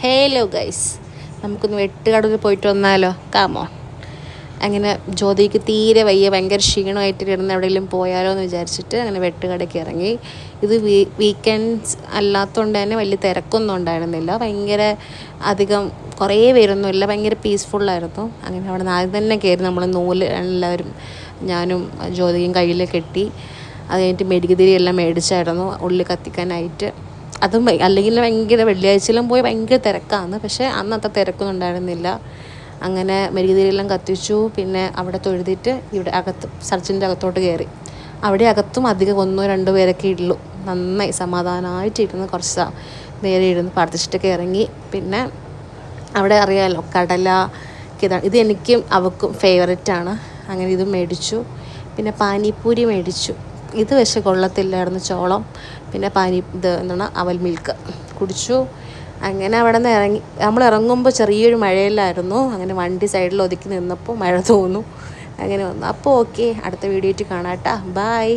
Hello guys, നമുക്കൊന്ന് വെട്ടുകടലിൽ പോയിട്ട് വന്നാലോ? കാമോ. അങ്ങനെ ജ്യോതിക്ക് തീരെ വയ്യ, ഭയങ്കര ക്ഷീണമായിട്ട് ഇരുന്ന് എവിടെയെങ്കിലും പോയാലോ എന്ന് വിചാരിച്ചിട്ട് അങ്ങനെ വെട്ടുകടയ്ക്ക് ഇറങ്ങി. ഇത് വീക്കെൻഡ്സ് അല്ലാത്തതുകൊണ്ട് തന്നെ വലിയ തിരക്കൊന്നും ഉണ്ടായിരുന്നില്ല, ഭയങ്കര അധികം കുറേ പേരൊന്നുമില്ല, ഭയങ്കര പീസ്ഫുള്ളായിരുന്നു. അങ്ങനെ അവിടെ നിന്ന് ആദ്യം തന്നെ കയറി നമ്മൾ നൂല് എല്ലാവരും ഞാനും ജ്യോതിയും കയ്യിൽ കെട്ടി. അത് കഴിഞ്ഞിട്ട് മെഴുകുതിരി എല്ലാം മേടിച്ചായിരുന്നു ഉള്ളിൽ കത്തിക്കാനായിട്ട്. അതും അല്ലെങ്കിൽ ഭയങ്കര വെള്ളിയാഴ്ചയിലും പോയി ഭയങ്കര തിരക്കാണ്, പക്ഷേ അന്നത്തെ തിരക്കൊന്നും ഉണ്ടായിരുന്നില്ല. അങ്ങനെ മെഴുകുതിരിയെല്ലാം കത്തിച്ചു. പിന്നെ അവിടെ തൊഴുതിട്ട് ഇവിടെ അകത്ത് ചർച്ചിൻ്റെ അകത്തോട്ട് കയറി. അവിടെ അകത്തും അധികം 1-2 പേരൊക്കെ ഉള്ളൂ. നന്നായി സമാധാനമായിട്ടിരുന്ന് കുറച്ച് നേരെ ഇരുന്ന് പ്രാർത്ഥിച്ചിട്ടൊക്കെ ഇറങ്ങി. പിന്നെ അവിടെ അറിയാമല്ലോ, കടല ഇത് എനിക്കും അവക്കും ഫേവററ്റാണ്. അങ്ങനെ ഇത് മേടിച്ചു. പിന്നെ പാനിപ്പൂരി മേടിച്ചു. ഇത് പക്ഷേ കൊള്ളത്തില്ലായിരുന്നു, ചോളം. പിന്നെ എന്താണ് അവൽ മിൽക്ക് കുടിച്ചു. അങ്ങനെ അവിടെ നിന്ന് ഇറങ്ങി. നമ്മൾ ഇറങ്ങുമ്പോൾ ചെറിയൊരു മഴയിലായിരുന്നു. അങ്ങനെ വണ്ടി സൈഡിൽ ഒതുക്കി നിന്നപ്പോൾ മഴ തോന്നും. അങ്ങനെ വന്നു. അപ്പോൾ ഓക്കെ, അടുത്ത വീഡിയോ ആയിട്ട് കാണാം കേട്ടോ. ബൈ.